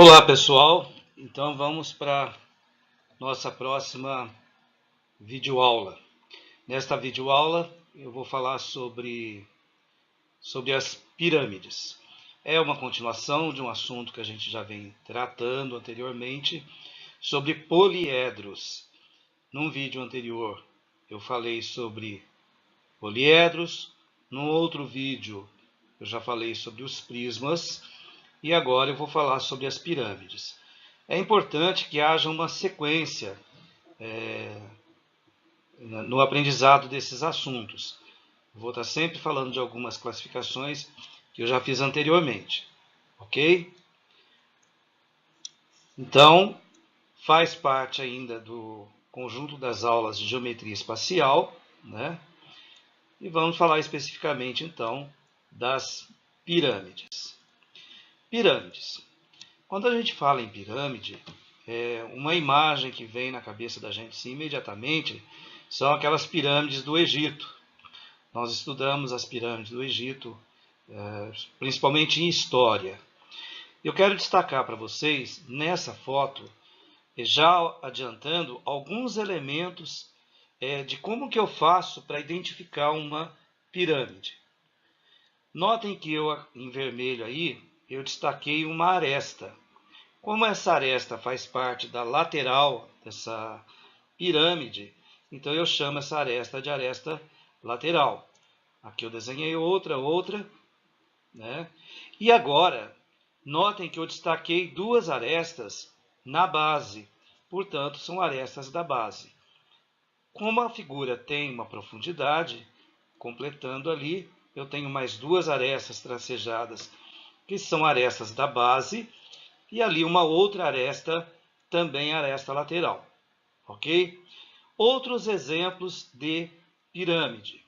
Olá pessoal, então vamos para nossa próxima videoaula. Nesta videoaula eu vou falar sobre as pirâmides. É uma continuação de um assunto que a gente já vem tratando anteriormente sobre poliedros. Num vídeo anterior eu falei sobre poliedros, num outro vídeo eu já falei sobre os prismas e agora eu vou falar sobre as pirâmides. É importante que haja uma sequência no aprendizado desses assuntos. Vou estar sempre falando de algumas classificações que eu já fiz anteriormente, ok? Então, faz parte ainda do conjunto das aulas de geometria espacial, né? E vamos falar especificamente então das pirâmides. Pirâmides. Quando a gente fala em pirâmide, uma imagem que vem na cabeça da gente sim, imediatamente são aquelas pirâmides do Egito. Nós estudamos as pirâmides do Egito, principalmente em história. Eu quero destacar para vocês, nessa foto, já adiantando, alguns elementos de como que eu faço para identificar uma pirâmide. Notem que eu, em vermelho aí, eu destaquei uma aresta. Como essa aresta faz parte da lateral dessa pirâmide, então eu chamo essa aresta de aresta lateral. Aqui eu desenhei outra, né? E agora, notem que eu destaquei duas arestas na base, portanto, são arestas da base. Como a figura tem uma profundidade, completando ali, eu tenho mais duas arestas tracejadas, que são arestas da base, e ali uma outra aresta, também aresta lateral. Ok? Outros exemplos de pirâmide.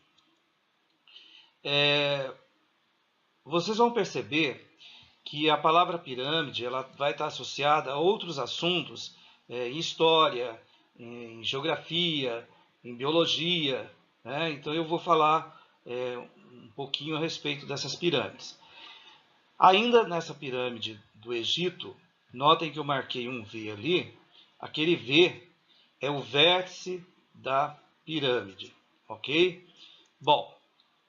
Vocês vão perceber que a palavra pirâmide ela vai estar associada a outros assuntos em história, em geografia, em biologia, né? Então eu vou falar um pouquinho a respeito dessas pirâmides. Ainda nessa pirâmide do Egito, notem que eu marquei um V ali. Aquele V é o vértice da pirâmide, ok? Bom,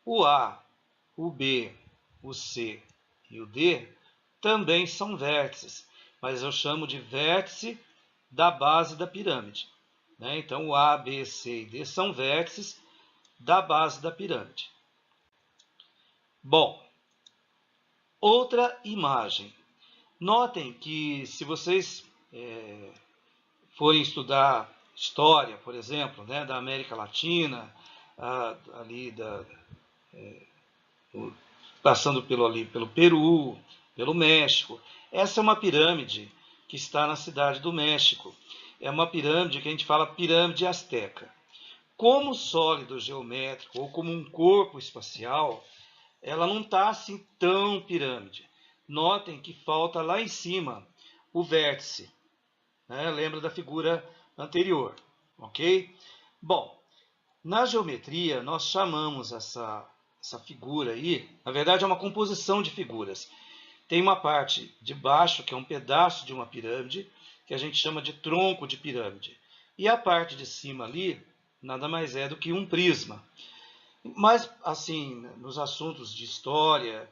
o A, o B, o C e o D também são vértices, mas eu chamo de vértice da base da pirâmide, né? Então, o A, B, C e D são vértices da base da pirâmide. Bom, outra imagem. Notem que se vocês forem estudar história, por exemplo, né, da América Latina, ali passando pelo Peru, pelo México. Essa é uma pirâmide que está na cidade do México. É uma pirâmide que a gente fala pirâmide asteca. Como sólido geométrico ou como um corpo espacial, ela não está assim tão pirâmide. Notem que falta lá em cima o vértice. Né? Lembra da figura anterior, ok? Bom, na geometria nós chamamos essa figura aí, na verdade é uma composição de figuras. Tem uma parte de baixo, que é um pedaço de uma pirâmide, que a gente chama de tronco de pirâmide. E a parte de cima ali, nada mais é do que um prisma. Mas, assim, nos assuntos de história,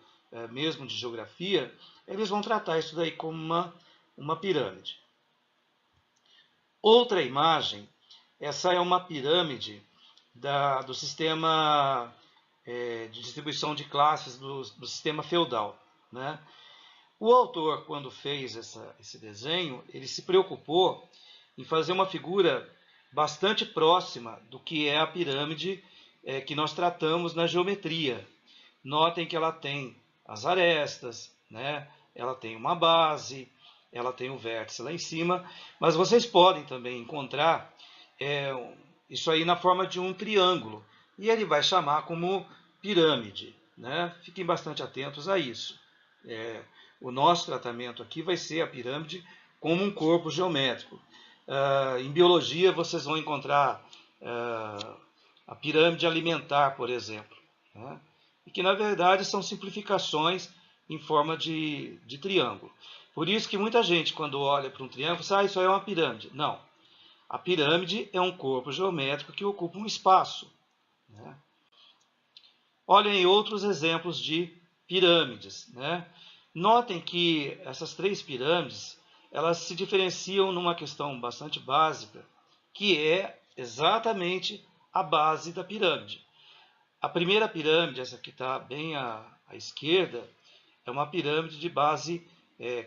mesmo de geografia, eles vão tratar isso daí como uma pirâmide. Outra imagem, essa é uma pirâmide do sistema de distribuição de classes do sistema feudal, né? O autor, quando fez esse desenho, ele se preocupou em fazer uma figura bastante próxima do que é a pirâmide que nós tratamos na geometria. Notem que ela tem as arestas, né? Ela tem uma base, ela tem um vértice lá em cima, mas vocês podem também encontrar isso aí na forma de um triângulo, e ele vai chamar como pirâmide, né? Fiquem bastante atentos a isso. O nosso tratamento aqui vai ser a pirâmide como um corpo geométrico. Em biologia vocês vão encontrar a pirâmide alimentar, por exemplo, né? E que na verdade são simplificações em forma de triângulo. Por isso que muita gente, quando olha para um triângulo, fala, isso aí é uma pirâmide. Não. A pirâmide é um corpo geométrico que ocupa um espaço, né? Olhem outros exemplos de pirâmides, né? Notem que essas três pirâmides, elas se diferenciam numa questão bastante básica, que é exatamente a base da pirâmide. A primeira pirâmide, essa que está bem à esquerda, é uma pirâmide de base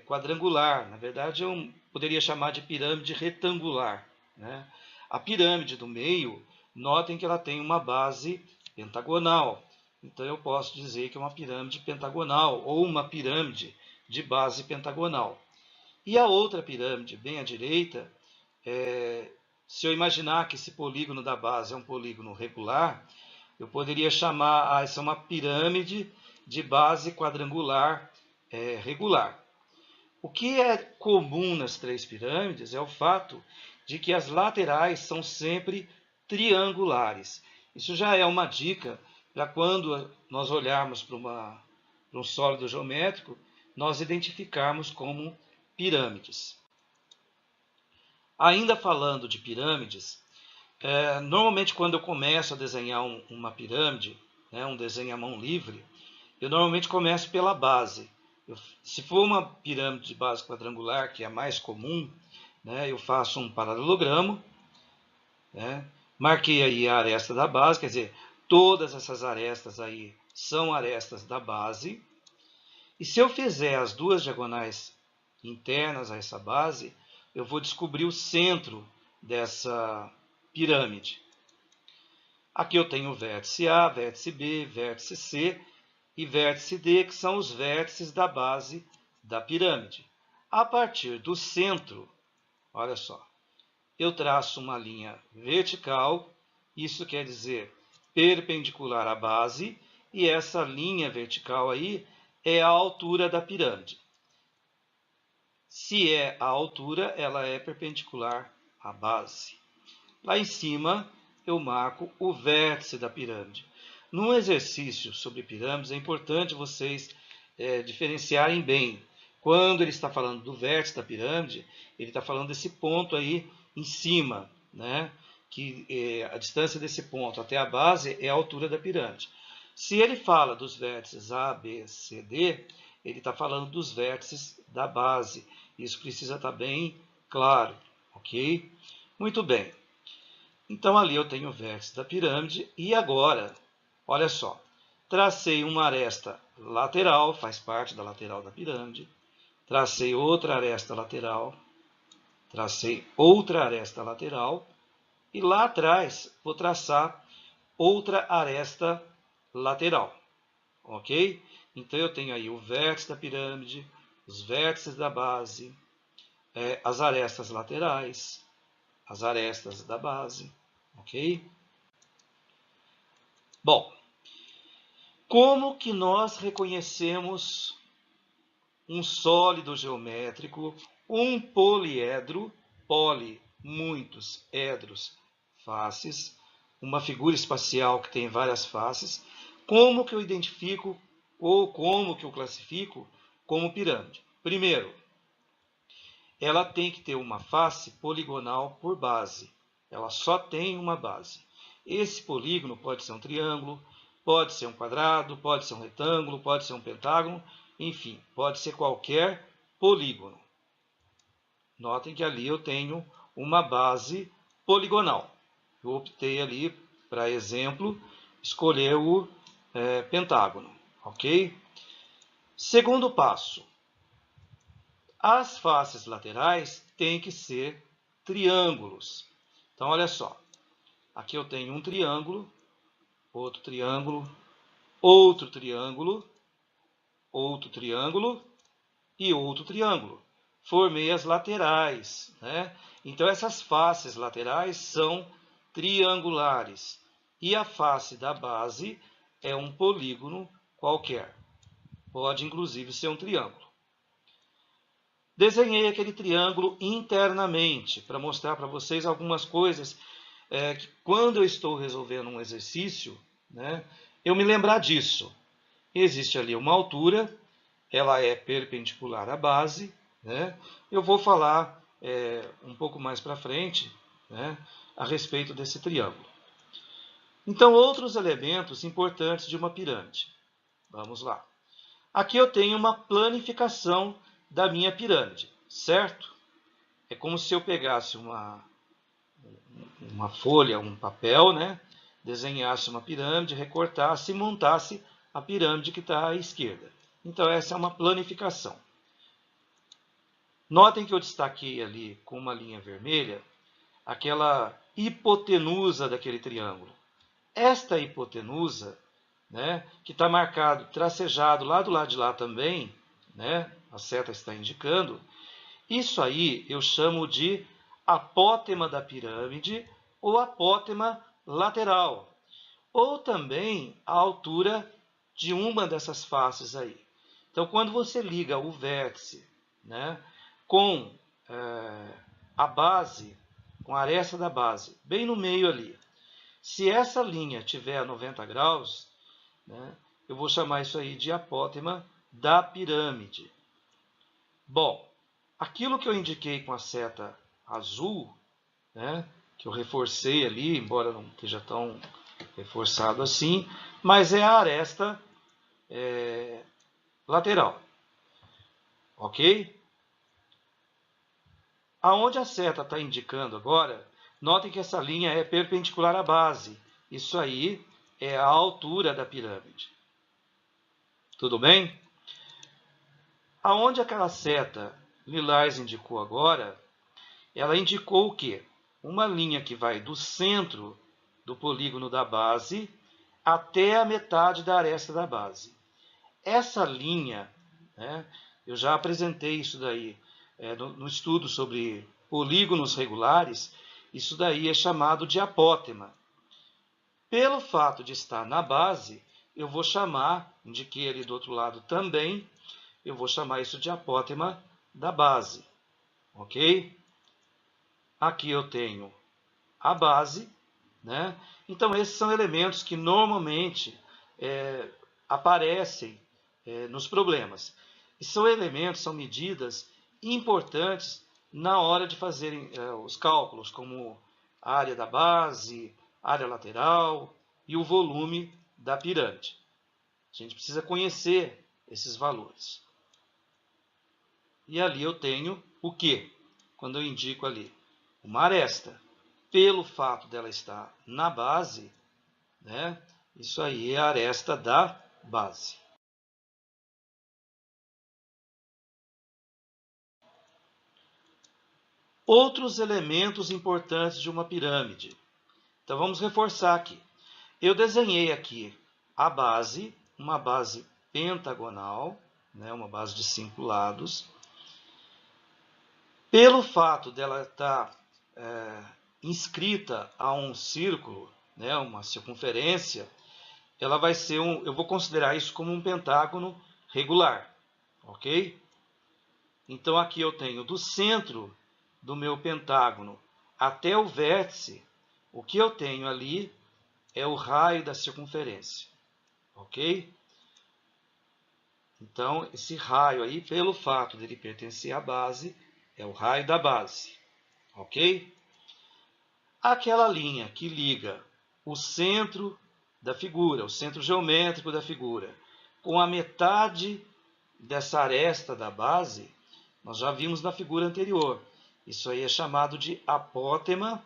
quadrangular. Na verdade, eu poderia chamar de pirâmide retangular, né? A pirâmide do meio, notem que ela tem uma base pentagonal. Então, eu posso dizer que é uma pirâmide pentagonal ou uma pirâmide de base pentagonal. E a outra pirâmide, bem à direita, se eu imaginar que esse polígono da base é um polígono regular, eu poderia chamar essa uma pirâmide de base quadrangular regular. O que é comum nas três pirâmides é o fato de que as laterais são sempre triangulares. Isso já é uma dica para quando nós olharmos para um sólido geométrico, nós identificarmos como pirâmides. Ainda falando de pirâmides, normalmente quando eu começo a desenhar uma pirâmide, né, um desenho à mão livre, eu normalmente começo pela base. Se for uma pirâmide de base quadrangular, que é a mais comum, né, eu faço um paralelogramo, né, marquei aí a aresta da base, quer dizer, todas essas arestas aí são arestas da base. E se eu fizer as duas diagonais internas a essa base, eu vou descobrir o centro dessa pirâmide. Aqui eu tenho o vértice A, vértice B, vértice C e vértice D, que são os vértices da base da pirâmide. A partir do centro, olha só, eu traço uma linha vertical, isso quer dizer perpendicular à base, e essa linha vertical aí é a altura da pirâmide. Se é a altura, ela é perpendicular à base. Lá em cima, eu marco o vértice da pirâmide. Num exercício sobre pirâmides, é importante vocês diferenciarem bem. Quando ele está falando do vértice da pirâmide, ele está falando desse ponto aí em cima, né? Que a distância desse ponto até a base é a altura da pirâmide. Se ele fala dos vértices A, B, C, D, ele está falando dos vértices da base. Isso precisa estar bem claro, ok? Muito bem. Então, ali eu tenho o vértice da pirâmide. E agora, olha só, tracei uma aresta lateral, faz parte da lateral da pirâmide. Tracei outra aresta lateral. Tracei outra aresta lateral. E lá atrás, vou traçar outra aresta lateral. Ok? Então, eu tenho aí o vértice da pirâmide, os vértices da base, as arestas laterais, as arestas da base. Ok? Bom, como que nós reconhecemos um sólido geométrico, um poliedro, poli, muitos, edros, faces, uma figura espacial que tem várias faces, como que eu identifico ou como que eu classifico como pirâmide? Primeiro, ela tem que ter uma face poligonal por base. Ela só tem uma base. Esse polígono pode ser um triângulo, pode ser um quadrado, pode ser um retângulo, pode ser um pentágono, enfim, pode ser qualquer polígono. Notem que ali eu tenho uma base poligonal. Eu optei ali, para exemplo, escolher o pentágono, ok? Segundo passo, as faces laterais têm que ser triângulos. Então, olha só. Aqui eu tenho um triângulo, outro triângulo, outro triângulo, outro triângulo e outro triângulo. Formei as laterais, né? Então, essas faces laterais são triangulares. E a face da base é um polígono qualquer. Pode, inclusive, ser um triângulo. Desenhei aquele triângulo internamente para mostrar para vocês algumas coisas que quando eu estou resolvendo um exercício, né, eu me lembrar disso. Existe ali uma altura, ela é perpendicular à base, né? Eu vou falar um pouco mais para frente, né, a respeito desse triângulo. Então, outros elementos importantes de uma pirâmide. Vamos lá. Aqui eu tenho uma planificação da minha pirâmide, certo? É como se eu pegasse uma folha, um papel, né? Desenhasse uma pirâmide, recortasse e montasse a pirâmide que está à esquerda. Então, essa é uma planificação. Notem que eu destaquei ali com uma linha vermelha aquela hipotenusa daquele triângulo. Esta hipotenusa, né, que está marcado, tracejado lá do lado de lá também, né, a seta está indicando, isso aí eu chamo de apótema da pirâmide ou apótema lateral, ou também a altura de uma dessas faces aí. Então, quando você liga o vértice, né, com a base, com a aresta da base, bem no meio ali, se essa linha tiver a 90 graus, né, eu vou chamar isso aí de apótema da pirâmide. Bom, aquilo que eu indiquei com a seta azul, né, que eu reforcei ali, embora não esteja tão reforçado assim, mas é a aresta lateral. Ok? Aonde a seta está indicando agora, notem que essa linha é perpendicular à base. Isso aí é a altura da pirâmide. Tudo bem? Aonde aquela seta lilás indicou agora, ela indicou o quê? Uma linha que vai do centro do polígono da base até a metade da aresta da base. Essa linha, né, eu já apresentei isso daí no estudo sobre polígonos regulares, isso daí é chamado de apótema. Pelo fato de estar na base, eu vou chamar, indiquei ali do outro lado também, eu vou chamar isso de apótema da base, ok? Aqui eu tenho a base, né? Então esses são elementos que normalmente aparecem nos problemas. E são elementos, são medidas importantes na hora de fazerem os cálculos, como a área da base, área lateral e o volume da pirâmide. A gente precisa conhecer esses valores. E ali eu tenho o quê? Quando eu indico ali uma aresta, pelo fato dela estar na base, né, isso aí é a aresta da base. Outros elementos importantes de uma pirâmide. Então vamos reforçar aqui. Eu desenhei aqui a base, uma base pentagonal, né, uma base de 5 lados. Pelo fato dela estar inscrita a um círculo, né, uma circunferência, ela vai ser eu vou considerar isso como um pentágono regular, ok? Então aqui eu tenho do centro do meu pentágono até o vértice, o que eu tenho ali é o raio da circunferência, ok? Então esse raio aí, pelo fato dele pertencer à base, é o raio da base, ok? Aquela linha que liga o centro da figura, o centro geométrico da figura, com a metade dessa aresta da base, nós já vimos na figura anterior. Isso aí é chamado de apótema,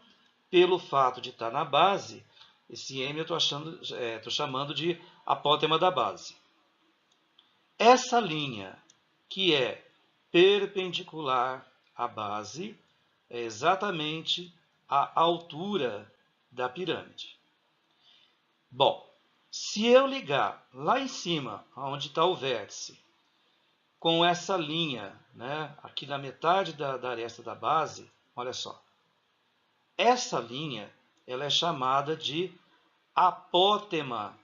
pelo fato de estar na base. Esse M eu estou chamando de apótema da base. Essa linha que é perpendicular à base é exatamente a altura da pirâmide. Bom, se eu ligar lá em cima, onde está o vértice, com essa linha, né, aqui na metade da aresta da base, olha só. Essa linha ela é chamada de apótema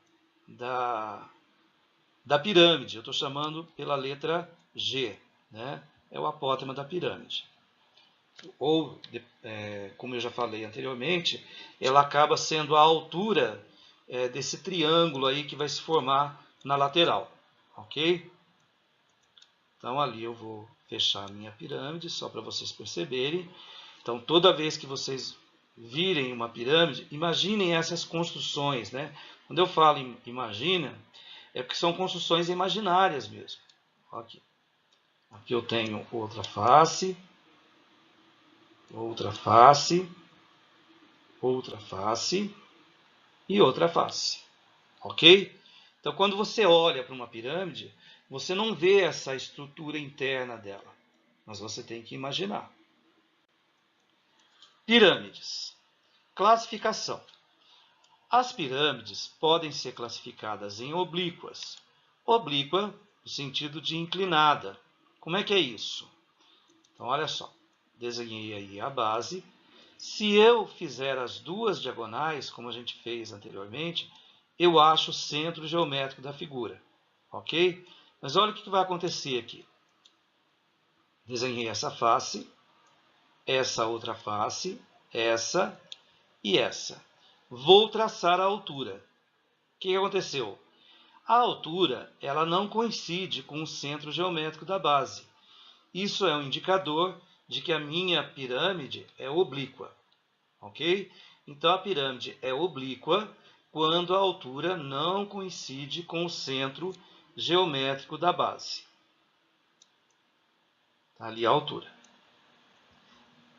da pirâmide. Eu estou chamando pela letra G, né? É o apótema da pirâmide. Ou, como eu já falei anteriormente, ela acaba sendo a altura desse triângulo aí que vai se formar na lateral, ok? Então, ali eu vou fechar a minha pirâmide, só para vocês perceberem. Então, toda vez que vocês virem uma pirâmide, imaginem essas construções, né? Quando eu falo imagina, é porque são construções imaginárias mesmo. Aqui eu tenho outra face, outra face, outra face e outra face. Ok? Então, quando você olha para uma pirâmide, você não vê essa estrutura interna dela, mas você tem que imaginar. Pirâmides. Classificação. As pirâmides podem ser classificadas em oblíquas. Oblíqua no sentido de inclinada. Como é que é isso? Então, olha só. Desenhei aí a base. Se eu fizer as duas diagonais, como a gente fez anteriormente, eu acho o centro geométrico da figura. Ok? Mas olha o que vai acontecer aqui. Desenhei essa face, essa outra face, essa e essa. Vou traçar a altura. O que aconteceu? A altura ela não coincide com o centro geométrico da base. Isso é um indicador de que a minha pirâmide é oblíqua. Ok? Então a pirâmide é oblíqua quando a altura não coincide com o centro geométrico da base. Ali a altura.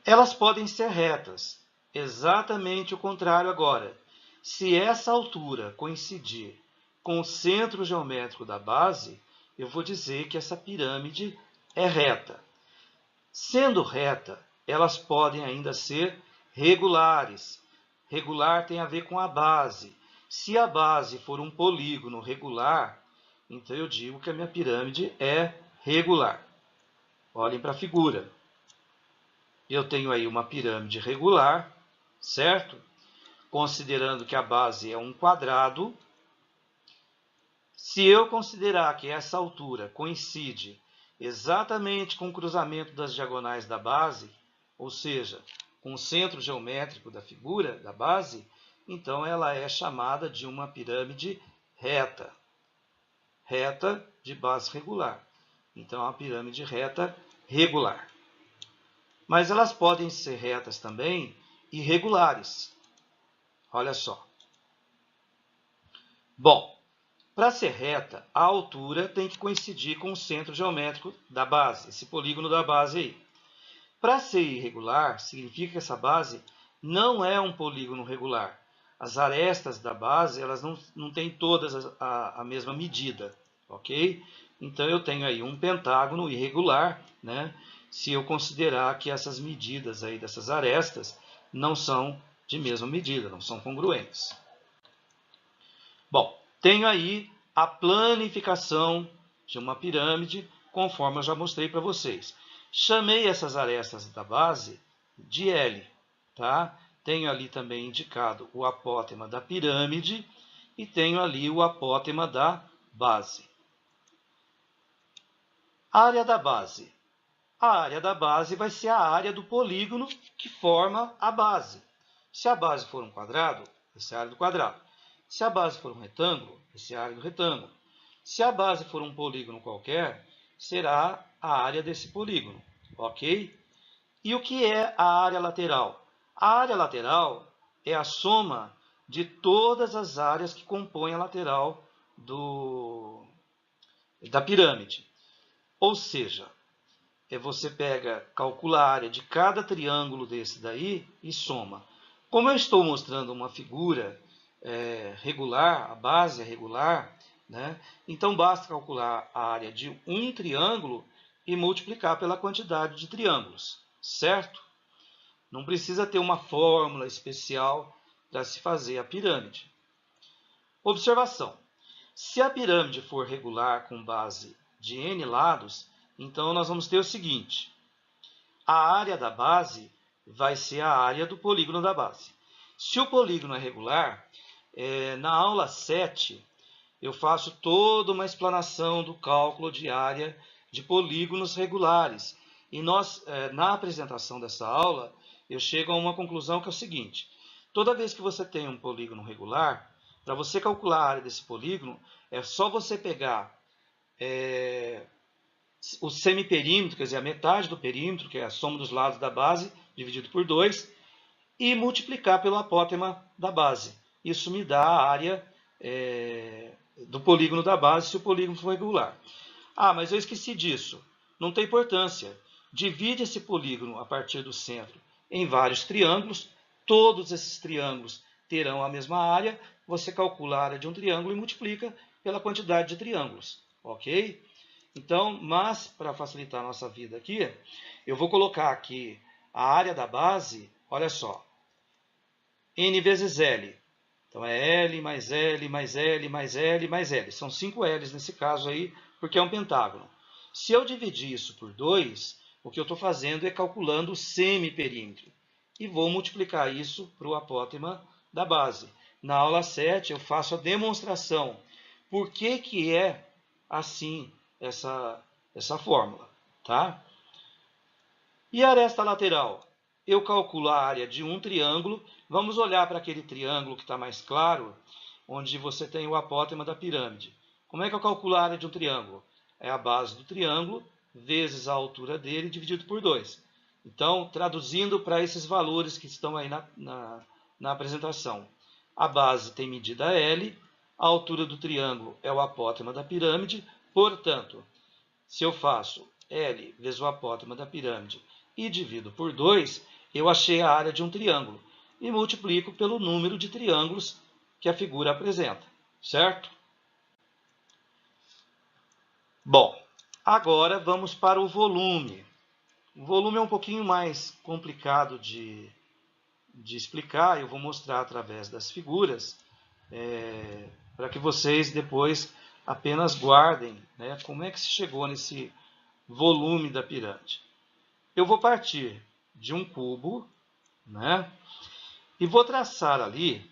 Elas podem ser retas, exatamente o contrário agora. Se essa altura coincidir com o centro geométrico da base, eu vou dizer que essa pirâmide é reta. Sendo reta, elas podem ainda ser regulares. Regular tem a ver com a base. Se a base for um polígono regular, então eu digo que a minha pirâmide é regular. Olhem para a figura. Eu tenho aí uma pirâmide regular, certo? Considerando que a base é um quadrado. Se eu considerar que essa altura coincide exatamente com o cruzamento das diagonais da base, ou seja, com o centro geométrico da figura da base, então ela é chamada de uma pirâmide reta. Reta de base regular. Então é uma pirâmide reta regular. Mas elas podem ser retas também irregulares. Olha só. Bom, para ser reta, a altura tem que coincidir com o centro geométrico da base, esse polígono da base aí. Para ser irregular, significa que essa base não é um polígono regular. As arestas da base elas não têm todas a mesma medida, ok? Então eu tenho aí um pentágono irregular, né? Se eu considerar que essas medidas aí dessas arestas não são de mesma medida, não são congruentes. Bom, tenho aí a planificação de uma pirâmide, conforme eu já mostrei para vocês. Chamei essas arestas da base de L, tá? Tenho ali também indicado o apótema da pirâmide e tenho ali o apótema da base. Área da base. A área da base vai ser a área do polígono que forma a base. Se a base for um quadrado, essa é a área do quadrado. Se a base for um retângulo, essa é a área do retângulo. Se a base for um polígono qualquer, será a área desse polígono, ok? E o que é a área lateral? A área lateral é a soma de todas as áreas que compõem a lateral da pirâmide. Ou seja, você calcula a área de cada triângulo desse daí e soma. Como eu estou mostrando uma figura regular, a base é regular, né? Então basta calcular a área de um triângulo e multiplicar pela quantidade de triângulos, certo? Não precisa ter uma fórmula especial para se fazer a pirâmide. Observação. Se a pirâmide for regular com base de n lados, então nós vamos ter o seguinte. A área da base vai ser a área do polígono da base. Se o polígono é regular, na aula 7, eu faço toda uma explanação do cálculo de área de polígonos regulares. E na apresentação dessa aula, eu chego a uma conclusão que é o seguinte. Toda vez que você tem um polígono regular, para você calcular a área desse polígono, é só você pegar o semiperímetro, quer dizer, a metade do perímetro, que é a soma dos lados da base, dividido por 2, e multiplicar pelo apótema da base. Isso me dá a área do polígono da base, se o polígono for regular. Ah, mas eu esqueci disso. Não tem importância. Divide esse polígono a partir do centro em vários triângulos. Todos esses triângulos terão a mesma área. Você calcula a área de um triângulo e multiplica pela quantidade de triângulos. Ok? Então, mas para facilitar a nossa vida aqui, eu vou colocar aqui a área da base, olha só, n vezes L. Então é L mais L mais L mais L mais L. São 5 L's nesse caso aí, porque é um pentágono. Se eu dividir isso por 2, o que eu estou fazendo é calculando o semiperímetro. E vou multiplicar isso para o apótema da base. Na aula 7 eu faço a demonstração. Por que que é assim essa fórmula, tá? E a aresta lateral? Eu calculo a área de um triângulo. Vamos olhar para aquele triângulo que está mais claro, onde você tem o apótema da pirâmide. Como é que eu calculo a área de um triângulo? É a base do triângulo vezes a altura dele dividido por 2. Então, traduzindo para esses valores que estão aí na apresentação. A base tem medida L, a altura do triângulo é o apótema da pirâmide, portanto, se eu faço L vezes o apótema da pirâmide e divido por 2, eu achei a área de um triângulo e multiplico pelo número de triângulos que a figura apresenta, certo? Bom, agora vamos para o volume. O volume é um pouquinho mais complicado de explicar, eu vou mostrar através das figuras, para que vocês depois apenas guardem, né, como é que se chegou nesse volume da pirâmide. Eu vou partir de um cubo, né, e vou traçar ali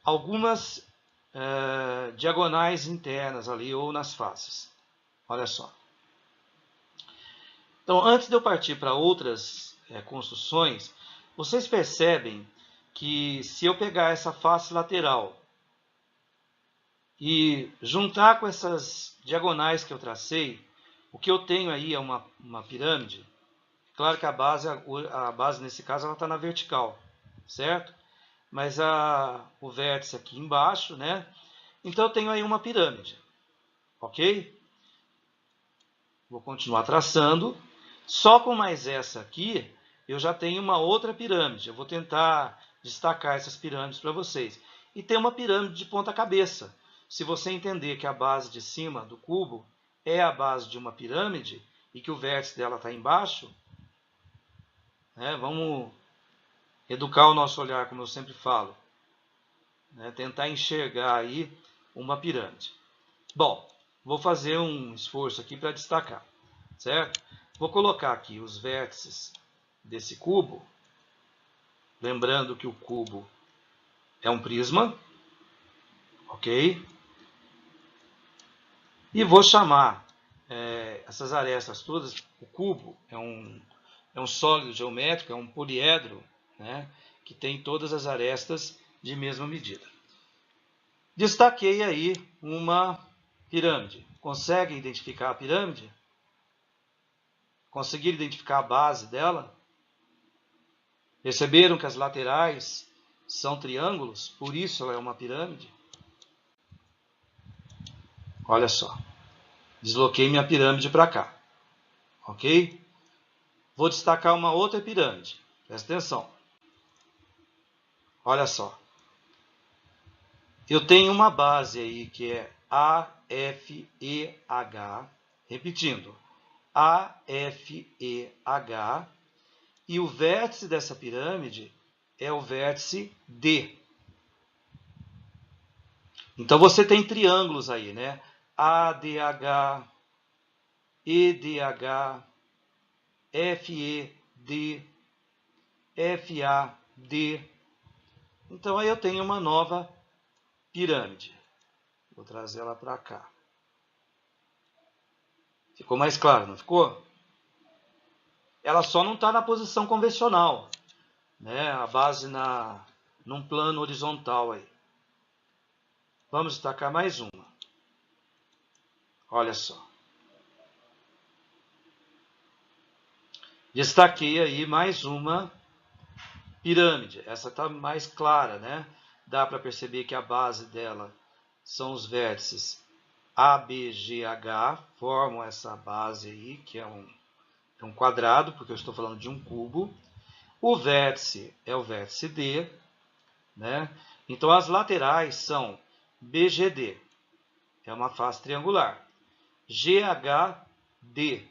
algumas diagonais internas ali ou nas faces. Olha só. Então, antes de eu partir para outras construções, vocês percebem que se eu pegar essa face lateral e juntar com essas diagonais que eu tracei, o que eu tenho aí é uma pirâmide. Claro que a base nesse caso ela está na vertical, certo? Mas o vértice aqui embaixo, né? Então eu tenho aí uma pirâmide, ok? Vou continuar traçando. Só com mais essa aqui, eu já tenho uma outra pirâmide. Eu vou tentar destacar essas pirâmides para vocês. E tem uma pirâmide de ponta cabeça. Se você entender que a base de cima do cubo é a base de uma pirâmide e que o vértice dela está embaixo, né, vamos educar o nosso olhar, como eu sempre falo. Né, tentar enxergar aí uma pirâmide. Bom, vou fazer um esforço aqui para destacar, certo? Vou colocar aqui os vértices desse cubo, lembrando que o cubo é um prisma, ok? E vou chamar essas arestas todas, o cubo é um sólido geométrico, é um poliedro, né, que tem todas as arestas de mesma medida. Destaquei aí uma pirâmide. Conseguem identificar a pirâmide? Conseguiram identificar a base dela? Perceberam que as laterais são triângulos? Por isso ela é uma pirâmide? Olha só. Desloquei minha pirâmide para cá. Ok? Vou destacar uma outra pirâmide. Presta atenção. Olha só. Eu tenho uma base aí que é AFEH. Repetindo. AFEH. E o vértice dessa pirâmide é o vértice D. Então você tem triângulos aí, né? ADH, EDH, FED, FAD. Então aí eu tenho uma nova pirâmide. Vou trazer ela para cá. Ficou mais claro, não ficou? Ela só não está na posição convencional, né? A base num plano horizontal aí. Vamos destacar mais uma. Olha só. Destaquei aí mais uma pirâmide. Essa está mais clara, né? Dá para perceber que a base dela são os vértices A, B, G, H, formam essa base aí, que é um quadrado, porque eu estou falando de um cubo. O vértice é o vértice D, né? Então as laterais são BGD, é uma face triangular. GHD,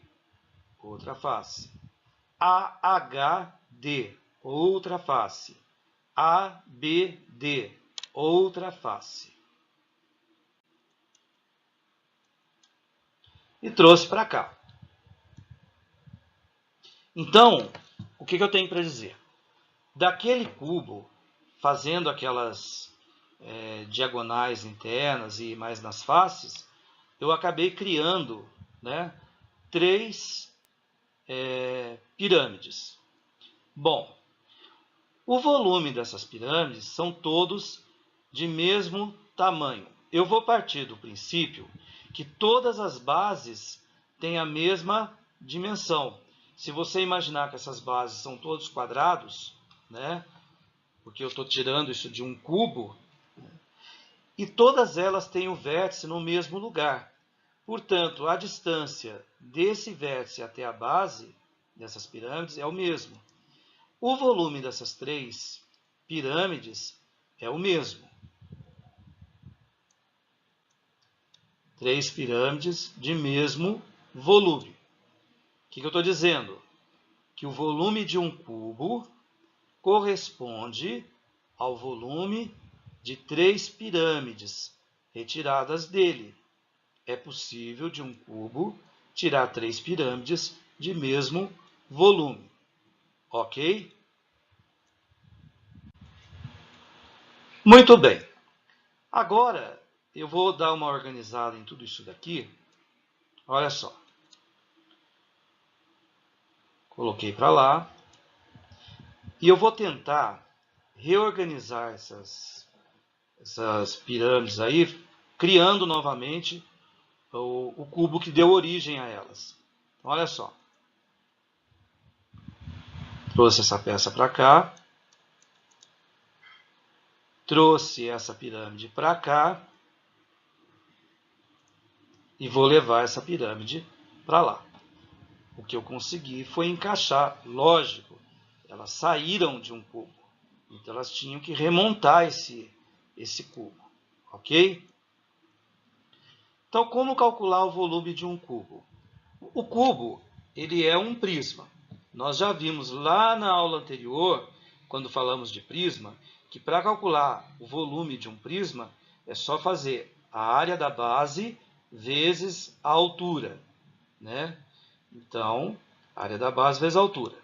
outra face. AHD, outra face. ABD, outra face. E trouxe para cá. Então, o que eu tenho para dizer? Daquele cubo, fazendo aquelas diagonais internas e mais nas faces, eu acabei criando, né, 3 pirâmides. Bom, o volume dessas pirâmides são todos de mesmo tamanho. Eu vou partir do princípio que todas as bases têm a mesma dimensão. Se você imaginar que essas bases são todos quadrados, né, porque eu estou tirando isso de um cubo, e todas elas têm o vértice no mesmo lugar. Portanto, a distância desse vértice até a base dessas pirâmides é o mesmo. O volume dessas 3 pirâmides é o mesmo. 3 pirâmides de mesmo volume. O que eu estou dizendo? Que o volume de um cubo corresponde ao volume de 3 pirâmides retiradas dele. É possível de um cubo tirar 3 pirâmides de mesmo volume. Ok? Muito bem. Agora eu vou dar uma organizada em tudo isso daqui. Olha só. Coloquei para lá. E eu vou tentar reorganizar essas pirâmides aí, criando novamente o cubo que deu origem a elas. Então, olha só. Trouxe essa peça para cá. Trouxe essa pirâmide para cá. E vou levar essa pirâmide para lá. O que eu consegui foi encaixar, lógico, elas saíram de um cubo. Então elas tinham que remontar esse cubo, ok? Então como calcular o volume de um cubo? O cubo, ele é um prisma. Nós já vimos lá na aula anterior, quando falamos de prisma, que para calcular o volume de um prisma, é só fazer a área da base vezes a altura, né? Então, área da base vezes a altura.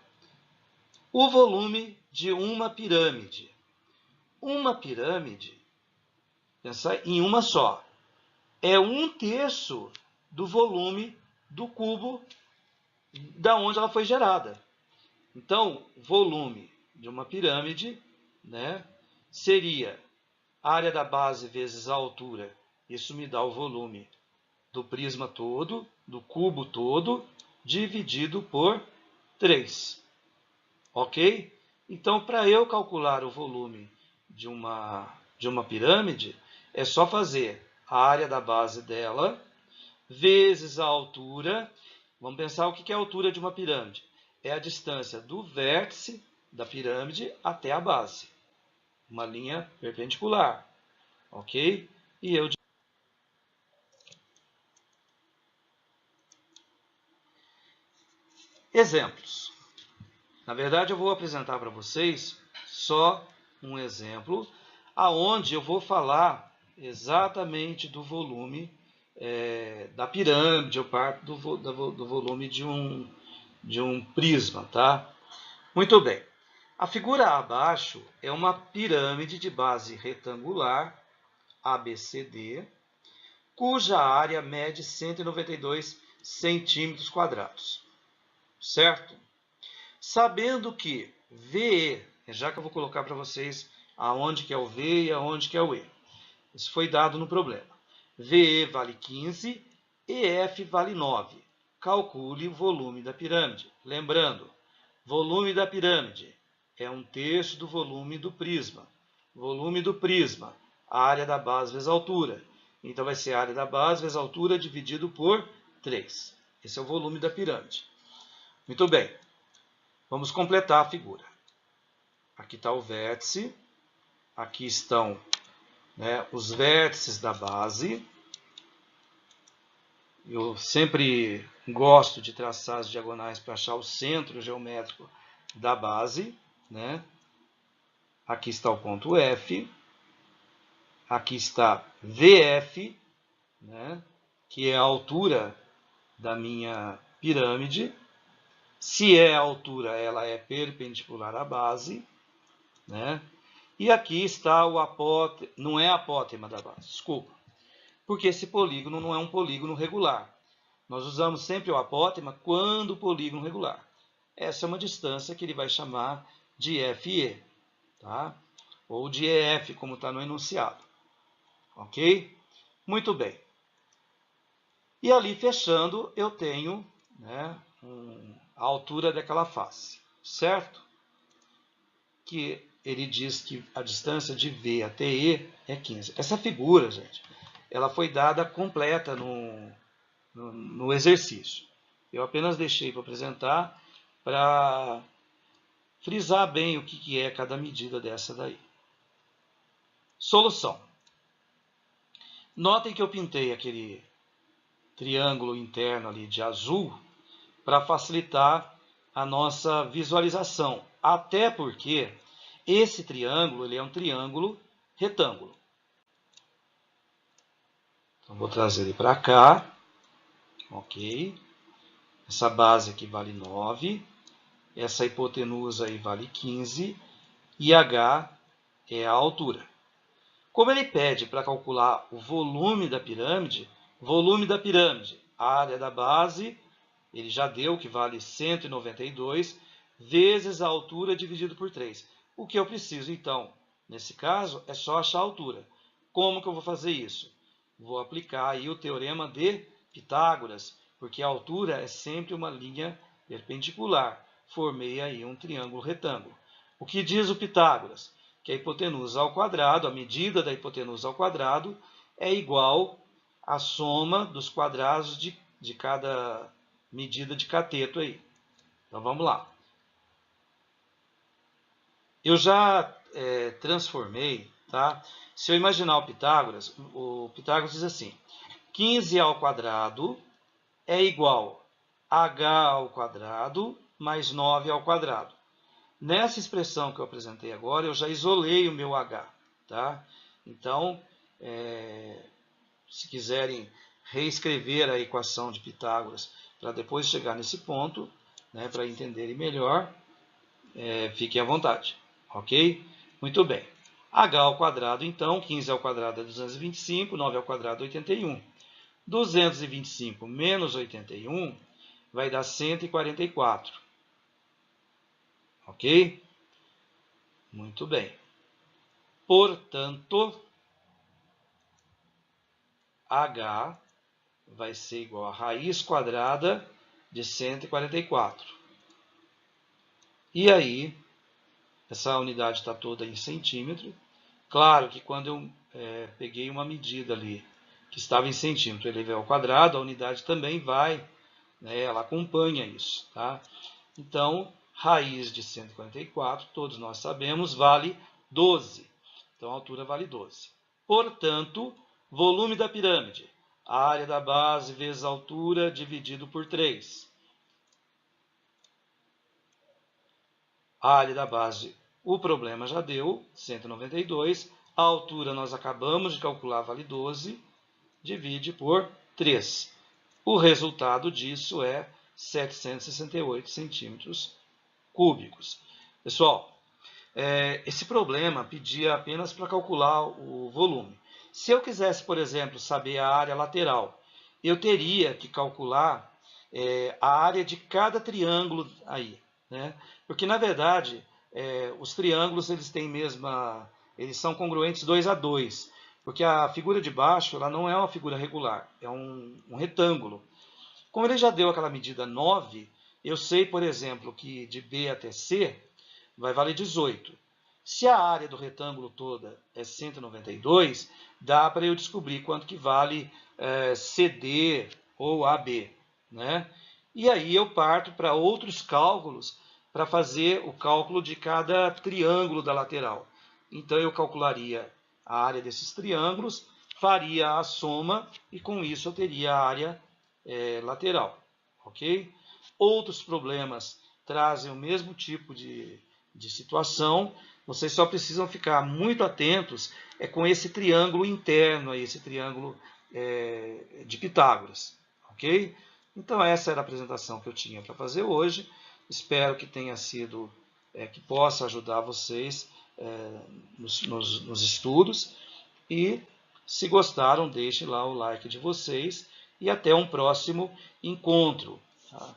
O volume de uma pirâmide. Uma pirâmide, pensa em uma só, é 1/3 do volume do cubo da onde ela foi gerada. Então, volume de uma pirâmide, né, seria a área da base vezes a altura. Isso me dá o volume do prisma todo, do cubo todo, dividido por 3. Ok? Então, para eu calcular o volume de uma pirâmide, é só fazer a área da base dela vezes a altura. Vamos pensar o que é a altura de uma pirâmide. É a distância do vértice da pirâmide até a base. Uma linha perpendicular. Ok? E eu... Exemplos. Na verdade, eu vou apresentar para vocês só um exemplo, aonde eu vou falar exatamente do volume da pirâmide, eu parto do volume de um prisma, tá? Muito bem. A figura abaixo é uma pirâmide de base retangular, ABCD, cuja área mede 192 centímetros quadrados, certo? Sabendo que VE, já que eu vou colocar para vocês aonde que é o V e aonde que é o E. Isso foi dado no problema. VE vale 15, EF vale 9. Calcule o volume da pirâmide. Lembrando, Volume da pirâmide é 1/3 do volume do prisma. Volume do prisma, a área da base vezes a altura. Então vai ser a área da base vezes a altura dividido por 3. Esse é o volume da pirâmide. Muito bem. Vamos completar a figura. Aqui está o vértice. Aqui estão, né, os vértices da base. Eu sempre gosto de traçar as diagonais para achar o centro geométrico da base, né? Aqui está o ponto F. Aqui está VF, né? Que é a altura da minha pirâmide. Se é a altura, ela é perpendicular à base, né? E aqui está o apótema, não é a apótema da base, desculpa. Porque esse polígono não é um polígono regular. Nós usamos sempre o apótema quando o polígono regular. Essa é uma distância que ele vai chamar de FE, tá? Ou de EF, como está no enunciado. Ok? Muito bem. E ali, fechando, eu tenho, né, a altura daquela face, certo? Que ele diz que a distância de V até E é 15. Essa figura, gente, ela foi dada completa no exercício. Eu apenas deixei para apresentar para frisar bem o que é cada medida dessa daí. Solução. Notem que eu pintei aquele triângulo interno ali de azul para facilitar a nossa visualização. Até porque esse triângulo ele é um triângulo retângulo. Então, vou trazer ele para cá. Ok. Essa base aqui vale 9. Essa hipotenusa aí vale 15. E H é a altura. Como ele pede para calcular o volume da pirâmide, a área da base, ele já deu que vale 192, vezes a altura dividido por 3. O que eu preciso, então, nesse caso, é só achar a altura. Como que eu vou fazer isso? Vou aplicar aí o teorema de Pitágoras, porque a altura é sempre uma linha perpendicular. Formei aí um triângulo retângulo. O que diz o Pitágoras? Que a hipotenusa ao quadrado, a medida da hipotenusa ao quadrado, é igual à soma dos quadrados de cada medida de cateto aí. Então vamos lá. Eu já transformei, tá? Se eu imaginar o Pitágoras diz assim: 15 ao quadrado é igual a h ao quadrado mais 9 ao quadrado. Nessa expressão que eu apresentei agora, eu já isolei o meu h, tá? Então, se quiserem reescrever a equação de Pitágoras para depois chegar nesse ponto, né, para entenderem melhor, fiquem à vontade, ok? Muito bem. H ao quadrado, então, 15 ao quadrado é 225, 9 ao quadrado é 81. 225 menos 81 vai dar 144. Ok? Muito bem. Portanto, H vai ser igual a raiz quadrada de 144. E aí, essa unidade está toda em centímetro. Claro que quando eu peguei uma medida ali que estava em centímetro, elevei ao quadrado, a unidade também vai, né, ela acompanha isso, tá? Então, raiz de 144, todos nós sabemos, vale 12. Então, a altura vale 12. Portanto, volume da pirâmide, a área da base vezes a altura dividido por 3. A área da base, o problema já deu, 192. A altura nós acabamos de calcular, vale 12. Divide por 3. O resultado disso é 768 centímetros cúbicos. Pessoal, esse problema pedia apenas para calcular o volume. Se eu quisesse, por exemplo, saber a área lateral, eu teria que calcular a área de cada triângulo aí, né? Porque, na verdade, os triângulos eles são congruentes 2 a 2, porque a figura de baixo ela não é uma figura regular, é um retângulo. Como ele já deu aquela medida 9, eu sei, por exemplo, que de B até C vai valer 18. Se a área do retângulo toda é 192, dá para eu descobrir quanto que vale CD ou AB, né? E aí eu parto para outros cálculos para fazer o cálculo de cada triângulo da lateral. Então eu calcularia a área desses triângulos, faria a soma e com isso eu teria a área lateral, ok? Outros problemas trazem o mesmo tipo de situação, vocês só precisam ficar muito atentos com esse triângulo interno, esse triângulo de Pitágoras, ok? Então essa era a apresentação que eu tinha para fazer hoje, espero que tenha sido, que possa ajudar vocês nos estudos, e se gostaram, deixem lá o like de vocês, e até um próximo encontro, tá?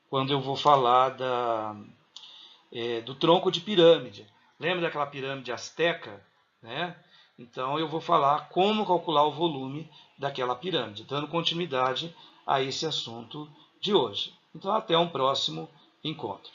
Quando eu vou falar do tronco de pirâmide. Lembra daquela pirâmide asteca? Né? Então eu vou falar como calcular o volume daquela pirâmide, dando continuidade a esse assunto de hoje. Então até um próximo encontro.